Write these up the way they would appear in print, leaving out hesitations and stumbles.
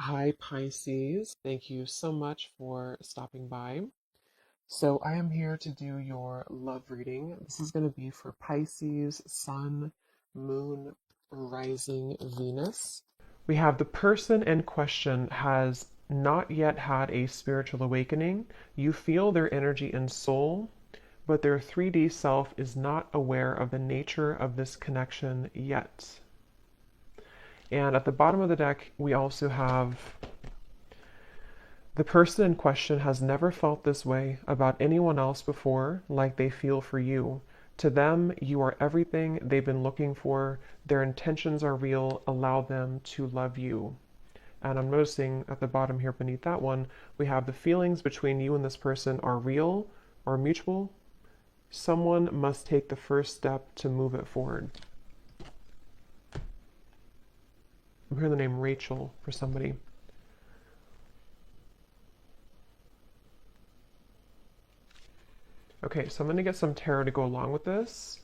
Hi, Pisces. Thank you so much for stopping by. So, I am here to do your love reading. This is going to be for Pisces, Sun, Moon, Rising, Venus. We have the person in question has not yet had a spiritual awakening. You feel their energy and soul, but their 3D self is not aware of the nature of this connection yet. And at the bottom of the deck, we also have the person in question has never felt this way about anyone else before, like they feel for you. To them, you are everything they've been looking for. Their intentions are real. Allow them to love you. And I'm noticing at the bottom here beneath that one, we have the feelings between you and this person are real or mutual. Someone must take the first step to move it forward. I'm hearing the name Rachel for somebody. Okay, so I'm going to get some tarot to go along with this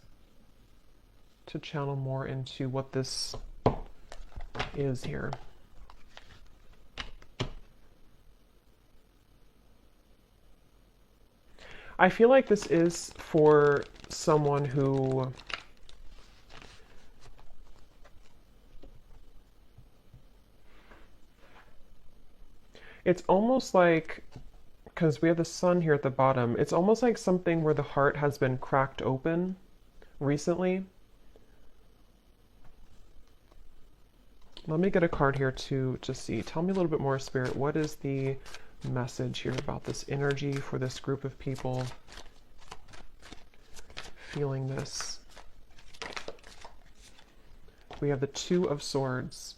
to channel more into what this is here. I feel like this is for someone who it's almost like, because we have the sun here at the bottom, it's almost like something where the heart has been cracked open recently. Let me get a card here to see. Tell me a little bit more, Spirit. What is the message here about this energy for this group of people feeling this? We have the Two of Swords.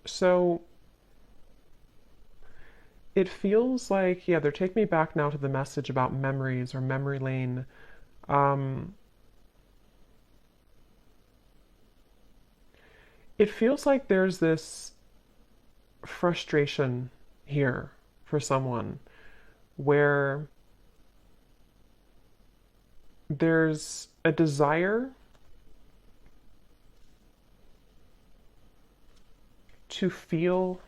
So it feels like, yeah, they're taking me back now to the message about memories or memory lane. It feels like there's this frustration here for someone where there's a desire to feel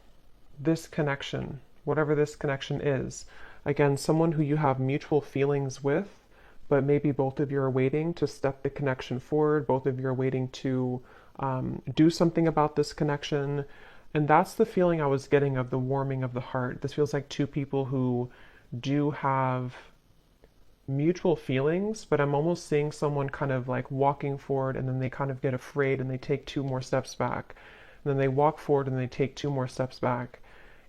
this connection, whatever this connection is. Again, someone who you have mutual feelings with, but maybe both of you are waiting to step the connection forward. Both of you are waiting to do something about this connection. And that's the feeling I was getting of the warming of the heart. This feels like two people who do have mutual feelings, but I'm almost seeing someone kind of like walking forward and then they kind of get afraid and they take two more steps back. And then they walk forward and they take two more steps back.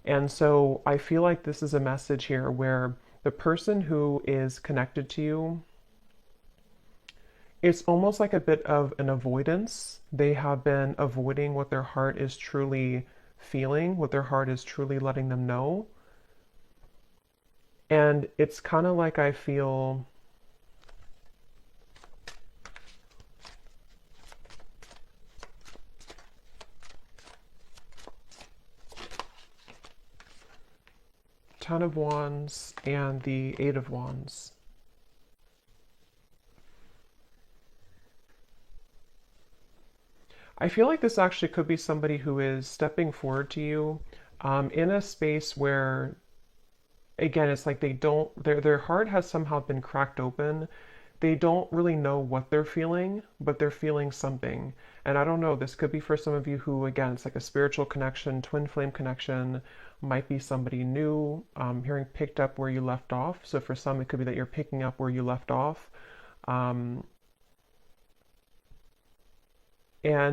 And so I feel like this is a message here where the person who is connected to you, it's almost like a bit of an avoidance. They have been avoiding what their heart is truly feeling, what their heart is truly letting them know. And it's kind of like I feel Ten of Wands and the Eight of Wands. I feel like this actually could be somebody who is stepping forward to you in a space where, again, it's like they don't, their heart has somehow been cracked open. They don't really know what they're feeling, but they're feeling something. And I don't know, this could be for some of you who, again, it's like a spiritual connection, twin flame connection, might be somebody new, hearing picked up where you left off. So for some, it could be that you're picking up where you left off. And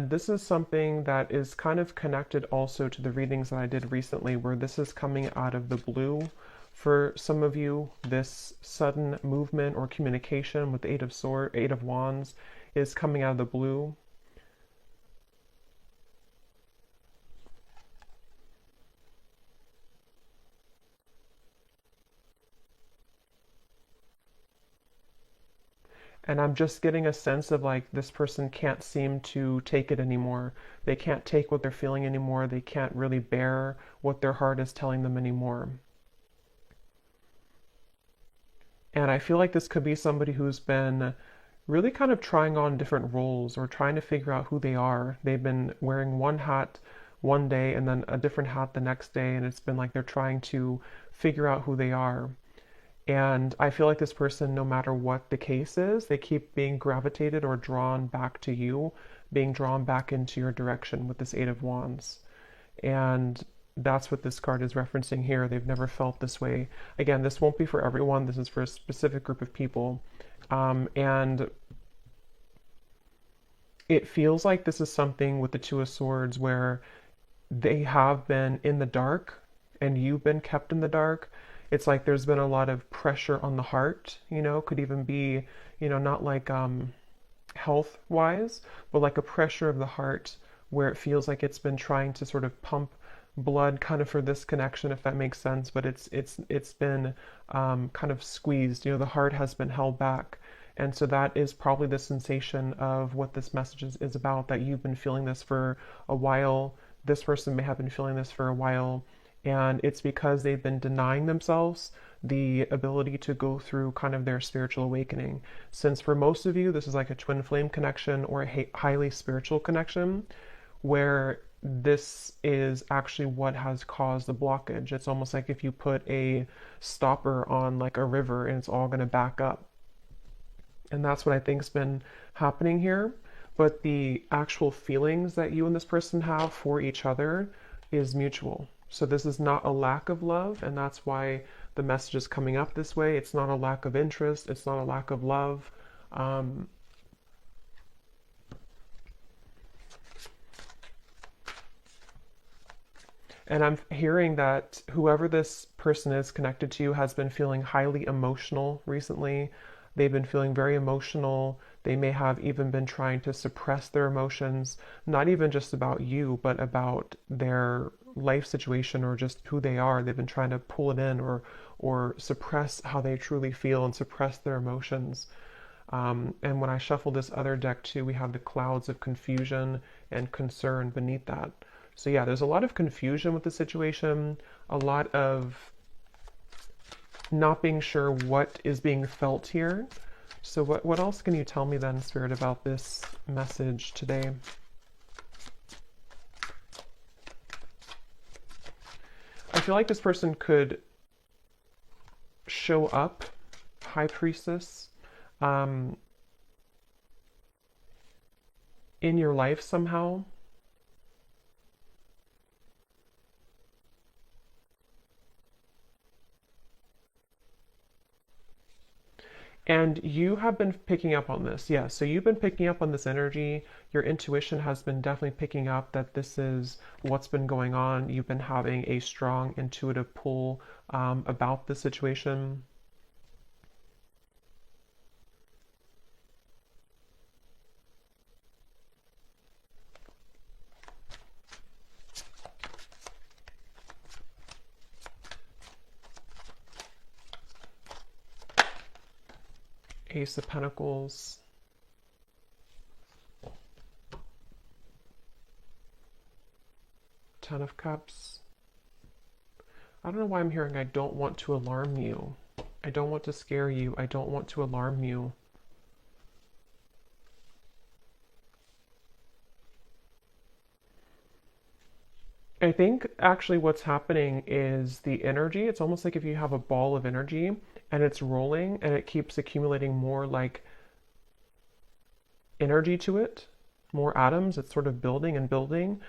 this is something that is kind of connected also to the readings that I did recently, where this is coming out of the blue for some of you. This sudden movement or communication with the Eight of Wands is coming out of the blue. And I'm just getting a sense of like this person can't seem to take it anymore. They can't take what they're feeling anymore. They can't really bear what their heart is telling them anymore. And I feel like this could be somebody who's been really kind of trying on different roles or trying to figure out who they are. They've been wearing one hat one day and then a different hat the next day, and it's been like they're trying to figure out who they are. And I feel like this person, no matter what the case is, they keep being gravitated or drawn back to you, being drawn back into your direction with this Eight of Wands. And that's what this card is referencing here. They've never felt this way. Again, this won't be for everyone. This is for a specific group of people. And it feels like this is something with the Two of Swords where they have been in the dark and you've been kept in the dark. It's like there's been a lot of pressure on the heart, could even be, not like health wise, but like a pressure of the heart where it feels like it's been trying to sort of pump blood kind of for this connection, if that makes sense, but it's been kind of squeezed. The heart has been held back. And so that is probably the sensation of what this message is about, that you've been feeling this for a while. This person may have been feeling this for a while, and it's because they've been denying themselves the ability to go through kind of their spiritual awakening. Since for most of you, this is like a twin flame connection or a highly spiritual connection, where this is actually what has caused the blockage. It's almost like if you put a stopper on like a river and it's all going to back up. And that's what I think's been happening here. But the actual feelings that you and this person have for each other is mutual. So this is not a lack of love, and that's why the message is coming up this way. It's not a lack of interest. It's not a lack of love. And I'm hearing that whoever this person is connected to has been feeling highly emotional recently. They've been feeling very emotional. They may have even been trying to suppress their emotions, not even just about you, but about their life situation or just who they are. They've been trying to pull it in or suppress how they truly feel and suppress their emotions. And when I shuffle this other deck too, we have the clouds of confusion and concern beneath that. So yeah, there's a lot of confusion with the situation, a lot of not being sure what is being felt here. So what else can you tell me then, Spirit, about this message today? I feel like this person could show up, High Priestess, in your life somehow. And you have been picking up on this. Yeah, so you've been picking up on this energy. Your intuition has been definitely picking up that this is what's been going on. You've been having a strong intuitive pull about the situation. Ace of Pentacles. Ten of Cups. I don't know why I'm hearing I don't want to alarm you. I don't want to scare you. I don't want to alarm you. I think actually what's happening is the energy. It's almost like if you have a ball of energy and it's rolling and it keeps accumulating more like energy to it, more atoms. It's sort of building and building.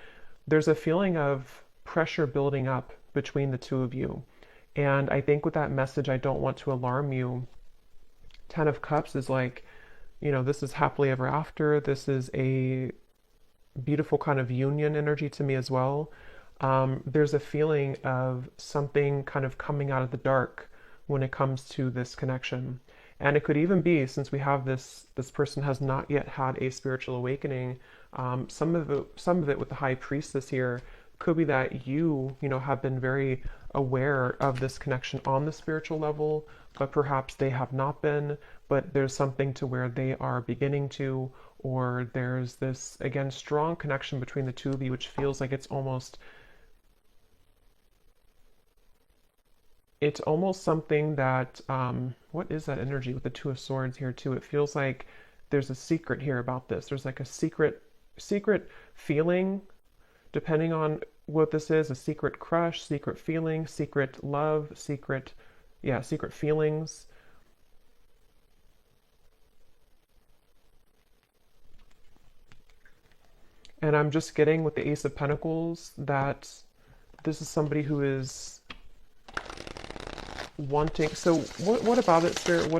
There's a feeling of pressure building up between the two of you. And I think with that message, I don't want to alarm you. Ten of Cups is like, this is happily ever after. This is a beautiful kind of union energy to me as well. There's a feeling of something kind of coming out of the dark when it comes to this connection. And it could even be, since we have this person has not yet had a spiritual awakening, some of it with the High Priestess here could be that you have been very aware of this connection on the spiritual level, but perhaps they have not been, but there's something to where they are beginning to, or there's this, again, strong connection between the two of you, which feels like it's almost something that, what is that energy with the Two of Swords here too? It feels like there's a secret here about this. There's like a secret feeling, depending on what this is, a secret crush, secret feeling, secret love, secret feelings. And I'm just getting with the Ace of Pentacles that this is somebody who is wanting. So what about it, Spirit?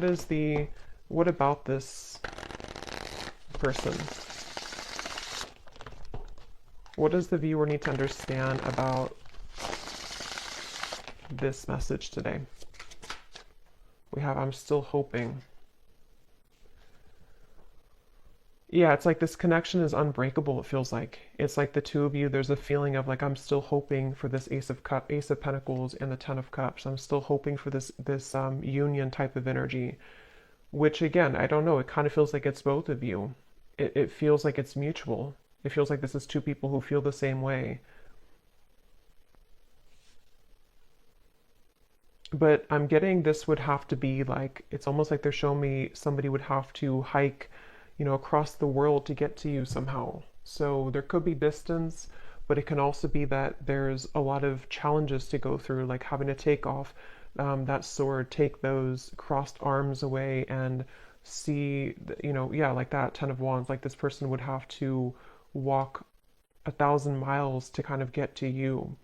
What about this person? What does the viewer need to understand about this message today? We have, I'm still hoping. Yeah, it's like this connection is unbreakable, it feels like. It's like the two of you, there's a feeling of like, I'm still hoping for this Ace of Pentacles and the Ten of Cups. I'm still hoping for this union type of energy, which again, I don't know, it kind of feels like it's both of you. It feels like it's mutual. It feels like this is two people who feel the same way. But I'm getting this would have to be like, it's almost like they're showing me somebody would have to hike, across the world to get to you somehow. So there could be distance, but it can also be that there's a lot of challenges to go through, like having to take off that sword, take those crossed arms away and see, yeah, like that Ten of Wands, like this person would have to walk 1,000 miles to kind of get to you.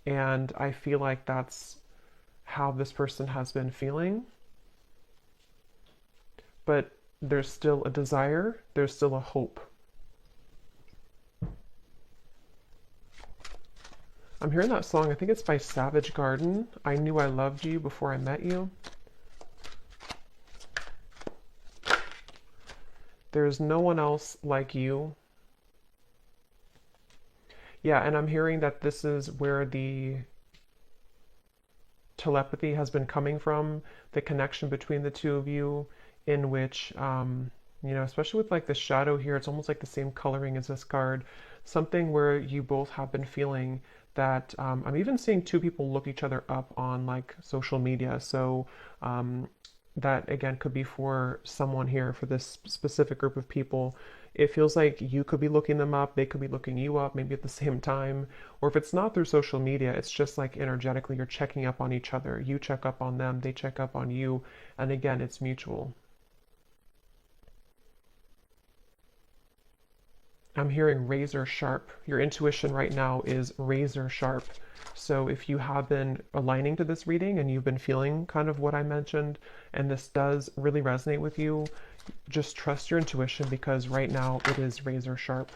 And I feel like that's how this person has been feeling. But there's still a desire, there's still a hope. I'm hearing that song, I think it's by Savage Garden. I knew I loved you before I met you. There's no one else like you. Yeah, and I'm hearing that this is where the telepathy has been coming from, the connection between the two of you, in which, especially with like the shadow here, it's almost like the same coloring as this card, something where you both have been feeling that, I'm even seeing two people look each other up on like social media. So that again could be for someone here, for this specific group of people. It feels like you could be looking them up, they could be looking you up, maybe at the same time. Or if it's not through social media, it's just like energetically you're checking up on each other. You check up on them, they check up on you. And again, it's mutual. I'm hearing razor sharp. Your intuition right now is razor sharp. So if you have been aligning to this reading and you've been feeling kind of what I mentioned, and this does really resonate with you, just trust your intuition, because right now it is razor sharp.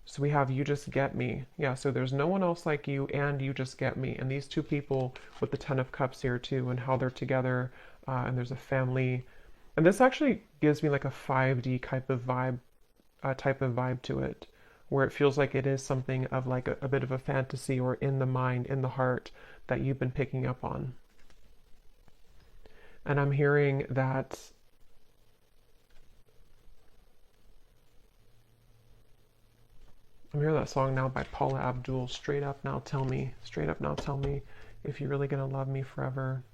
So we have you just get me. Yeah, so there's no one else like you and you just get me. And these two people with the Ten of Cups here too, and how they're together, and there's a family. And this actually gives me like a 5D type of vibe to it, where it feels like it is something of like a bit of a fantasy, or in the mind, in the heart, that you've been picking up on. And I'm hearing that I'm hearing that song now by Paula Abdul, Straight Up Now Tell Me, Straight Up Now Tell Me if you're really gonna love me forever.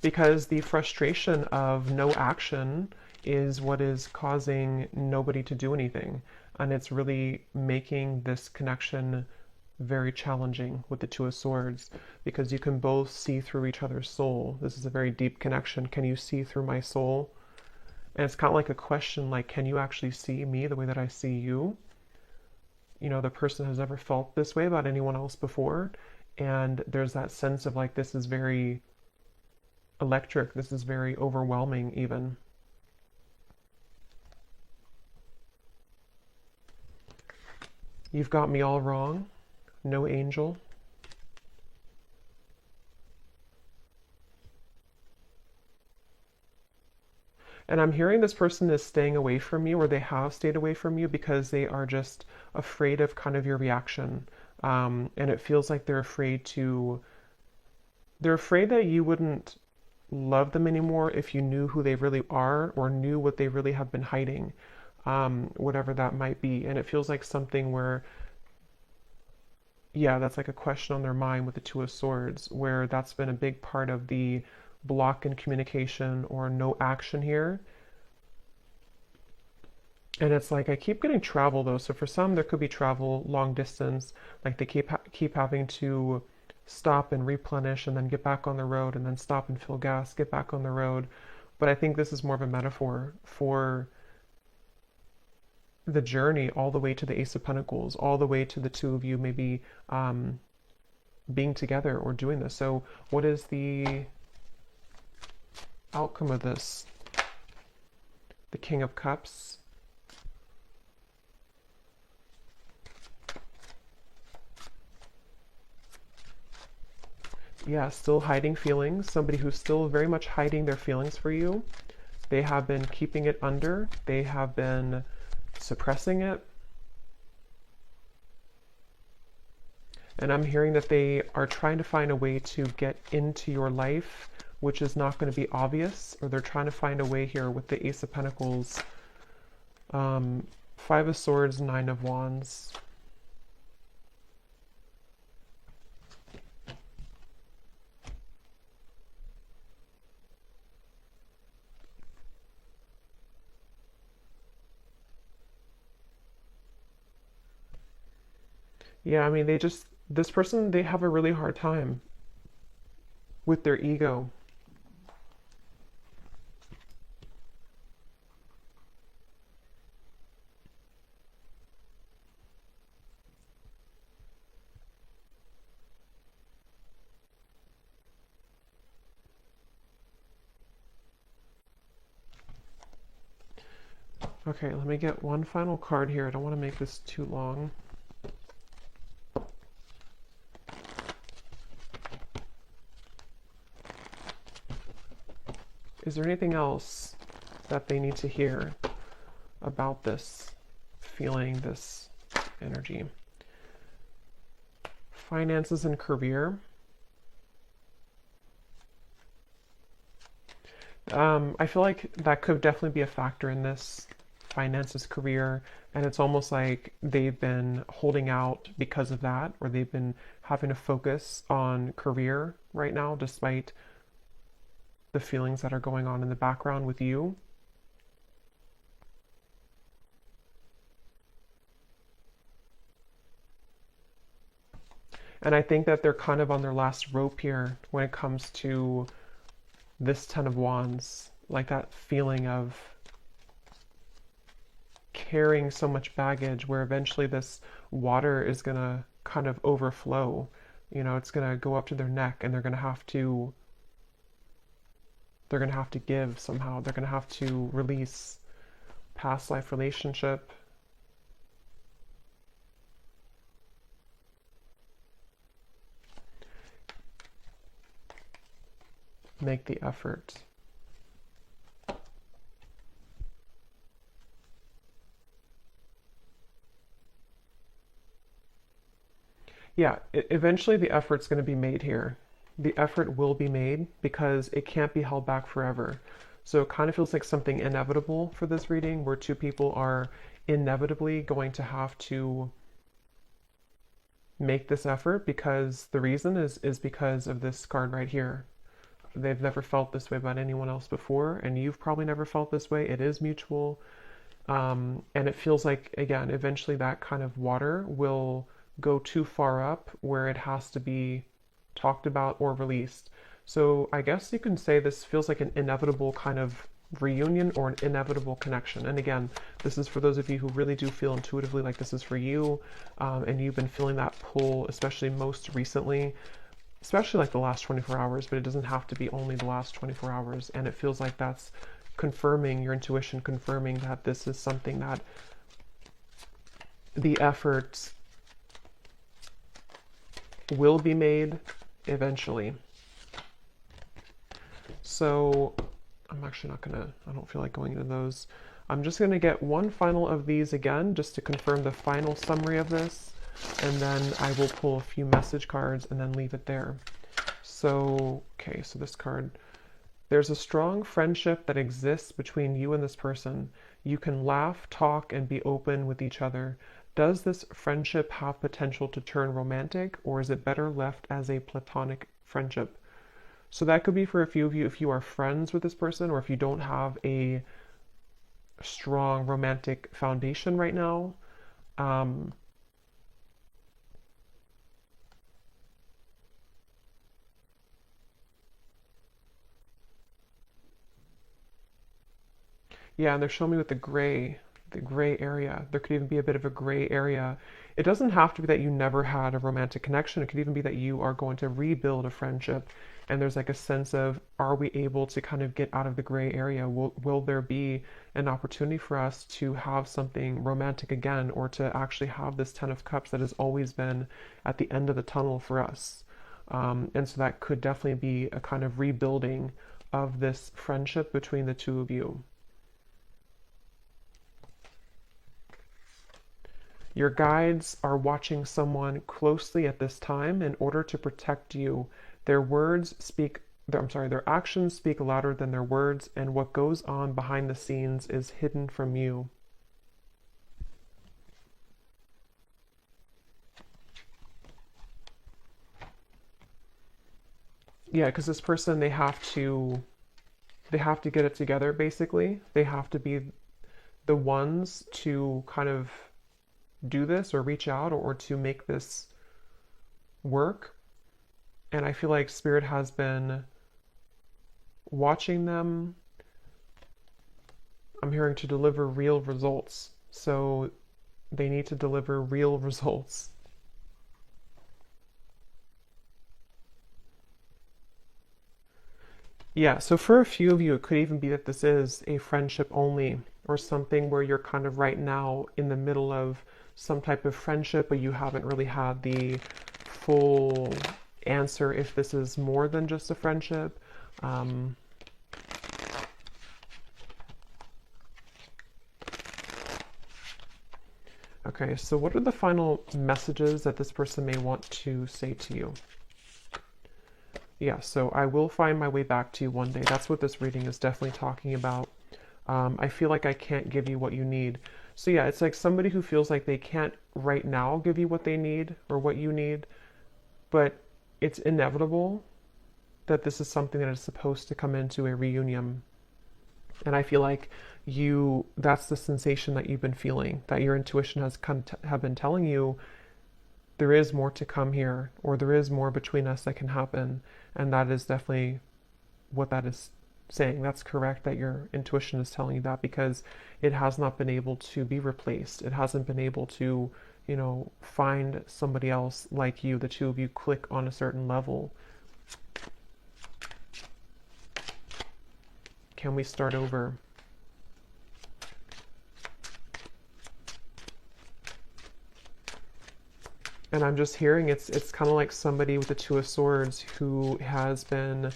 Because the frustration of no action is what is causing nobody to do anything. And it's really making this connection very challenging with the Two of Swords, because you can both see through each other's soul. This is a very deep connection. Can you see through my soul? And it's kind of like a question, like, can you actually see me the way that I see you? The person has never felt this way about anyone else before. And there's that sense of like, this is very electric. This is very overwhelming even. You've got me all wrong. No angel. And I'm hearing this person is staying away from you, or they have stayed away from you because they are just afraid of kind of your reaction. And it feels like they're afraid that you wouldn't love them anymore if you knew who they really are or knew what they really have been hiding, whatever that might be. And it feels like something where, yeah, that's like a question on their mind with the Two of Swords, where that's been a big part of the block in communication or no action here. And it's like I keep getting travel though. So for some, there could be travel long distance, like they keep having to stop and replenish and then get back on the road and then stop and fill gas, get back on the road. But I think this is more of a metaphor for the journey all the way to the Ace of Pentacles, all the way to the two of you maybe being together or doing this. So what is the outcome of this? The King of Cups. Yeah, still hiding feelings. Somebody who's still very much hiding their feelings for you. They have been keeping it under. They have been suppressing it. And I'm hearing that they are trying to find a way to get into your life, which is not going to be obvious, or they're trying to find a way here with the Ace of Pentacles, Five of Swords, Nine of Wands. Yeah, I mean, this person, they have a really hard time with their ego. Okay, let me get one final card here. I don't want to make this too long. Is there anything else that they need to hear about this feeling, this energy? Finances and career. I feel like that could definitely be a factor in this. Finances, career, and it's almost like they've been holding out because of that, or they've been having to focus on career right now despite the feelings that are going on in the background with you. And I think that they're kind of on their last rope here when it comes to this Ten of Wands, like that feeling of carrying so much baggage where eventually this water is going to kind of overflow. You know, it's going to go up to their neck and they're going to have to give somehow. They're going to have to release past life relationship. Make the effort. Yeah, eventually the effort's going to be made here. The effort will be made because it can't be held back forever. So it kind of feels like something inevitable for this reading where two people are inevitably going to have to make this effort, because the reason is because of this card right here. They've never felt this way about anyone else before, and you've probably never felt this way. It is mutual. And it feels like, again, eventually that kind of water will go too far up where it has to be talked about or released. So I guess you can say this feels like an inevitable kind of reunion or an inevitable connection. And again, this is for those of you who really do feel intuitively like this is for you, and you've been feeling that pull, especially most recently, especially like the last 24 hours, but it doesn't have to be only the last 24 hours. And it feels like that's confirming your intuition, confirming that this is something that the effort will be made eventually. So I'm actually not gonna, I don't feel like going into those. I'm just gonna get one final of these again, just to confirm the final summary of this, and then I will pull a few message cards and then leave it there. So, okay, so this card. There's a strong friendship that exists between you and this person. You can laugh, talk, and be open with each other. Does this friendship have potential to turn romantic, or is it better left as a platonic friendship? So that could be for a few of you if you are friends with this person, or if you don't have a strong romantic foundation right now. Um, Yeah, and they're showing me with the gray area. There could even be a bit of a gray area. It doesn't have to be that you never had a romantic connection. It could even be that you are going to rebuild a friendship. And there's like a sense of, are we able to kind of get out of the gray area? Will there be an opportunity for us to have something romantic again, or to actually have this Ten of Cups that has always been at the end of the tunnel for us? And so that could definitely be a kind of rebuilding of this friendship between the two of you. Your guides are watching someone closely at this time in order to protect you. Their words speak, I'm sorry, their actions speak louder than their words, and what goes on behind the scenes is hidden from you. Yeah, because this person, they have to get it together basically. They have to be the ones to kind of do this or reach out, or to make this work. And I feel like Spirit has been watching them. I'm hearing to deliver real results. So they need to deliver real results. Yeah, so for a few of you, it could even be that this is a friendship only, or something where you're kind of right now in the middle of some type of friendship, but you haven't really had the full answer if this is more than just a friendship. Um, okay, so what are the final messages that this person may want to say to you? Yeah, so I will find my way back to you one day. That's what this reading is definitely talking about. I feel like I can't give you what you need. So yeah, it's like somebody who feels like they can't right now give you what they need or what you need, but it's inevitable that this is something that is supposed to come into a reunion. And I feel like that's the sensation that you've been feeling, that your intuition has have been telling you there is more to come here, or there is more between us that can happen. And that is definitely what that is saying. That's correct that your intuition is telling you that, because it has not been able to be replaced. It hasn't been able to, find somebody else like you. The two of you click on a certain level. Can we start over? And I'm just hearing it's kind of like somebody with the Two of Swords who has been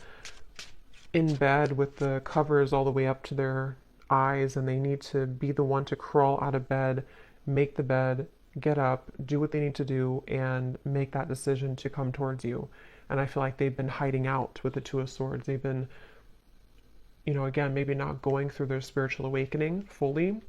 in bed with the covers all the way up to their eyes, and they need to be the one to crawl out of bed, make the bed, get up, do what they need to do, and make that decision to come towards you. And I feel like they've been hiding out with the Two of Swords. They've been, again, maybe not going through their spiritual awakening fully.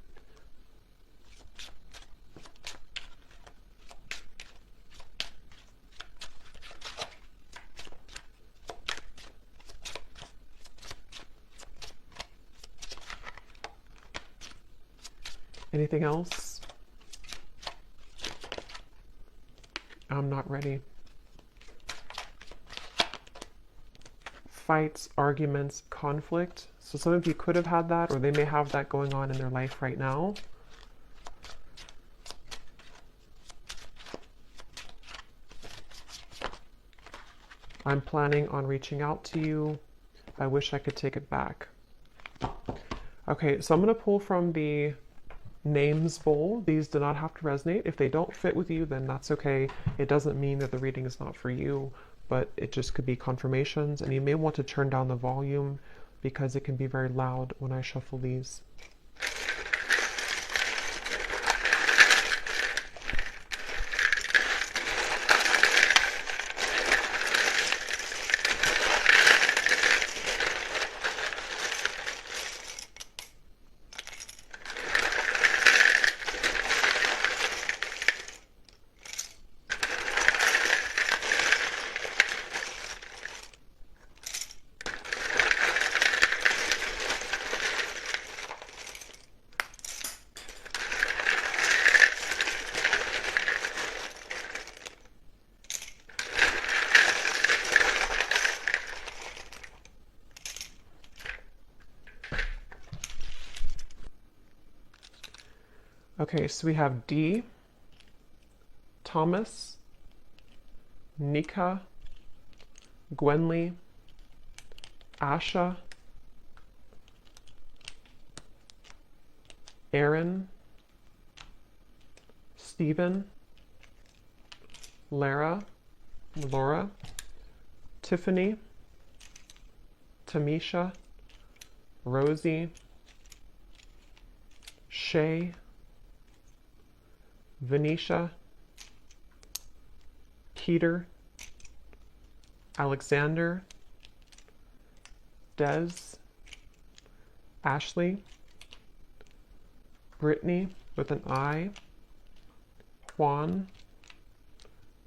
Anything else? I'm not ready. Fights, arguments, conflict. So some of you could have had that, or they may have that going on in their life right now. I'm planning on reaching out to you. I wish I could take it back. Okay, so I'm going to pull from the names bowl. These do not have to resonate. If they don't fit with you, then that's okay. It doesn't mean that the reading is not for you, but it just could be confirmations, and you may want to turn down the volume because it can be very loud when I shuffle these. Okay, so we have D, Thomas, Nika, Gwenly, Asha, Aaron, Stephen, Laura, Tiffany, Tamisha, Rosie, Shay, Venetia, Peter, Alexander, Des, Ashley, Brittany with an I, Juan,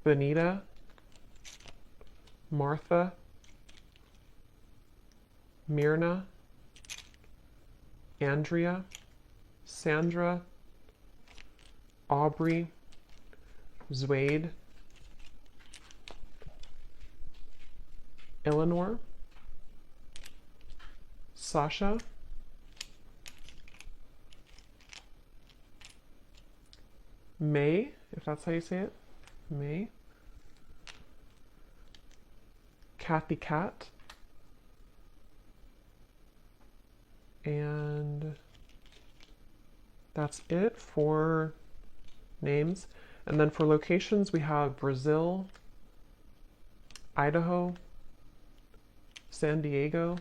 Benita, Martha, Myrna, Andrea, Sandra, Aubrey, Zwade, Eleanor, Sasha, May, if that's how you say it, May, Kathy Cat, and that's it for names. And then for locations, we have Brazil, Idaho, San Diego,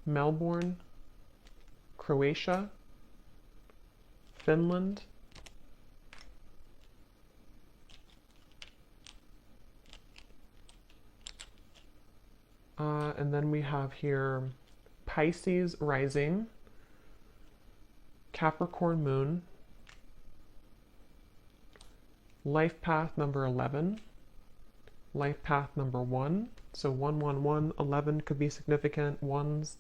Melbourne, Croatia, Finland, and then we have here Pisces rising, Capricorn moon, life path number 11, life path number 1, so 111, 11 could be significant ones,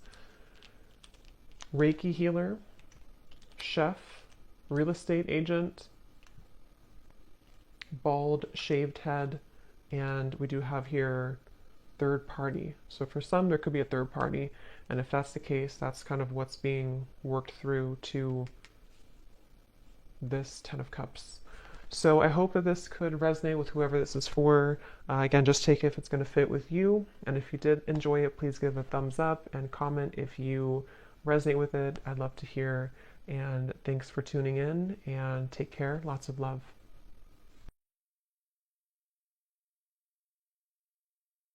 Reiki healer, chef, real estate agent, bald shaved head, and we do have here third party. So for some there could be a third party, and if that's the case, that's kind of what's being worked through to this 10 of Cups. So I hope that this could resonate with whoever this is for. Again, just take it if it's going to fit with you. And if you did enjoy it, please give a thumbs up and comment if you resonate with it. I'd love to hear. And thanks for tuning in, and take care. Lots of love.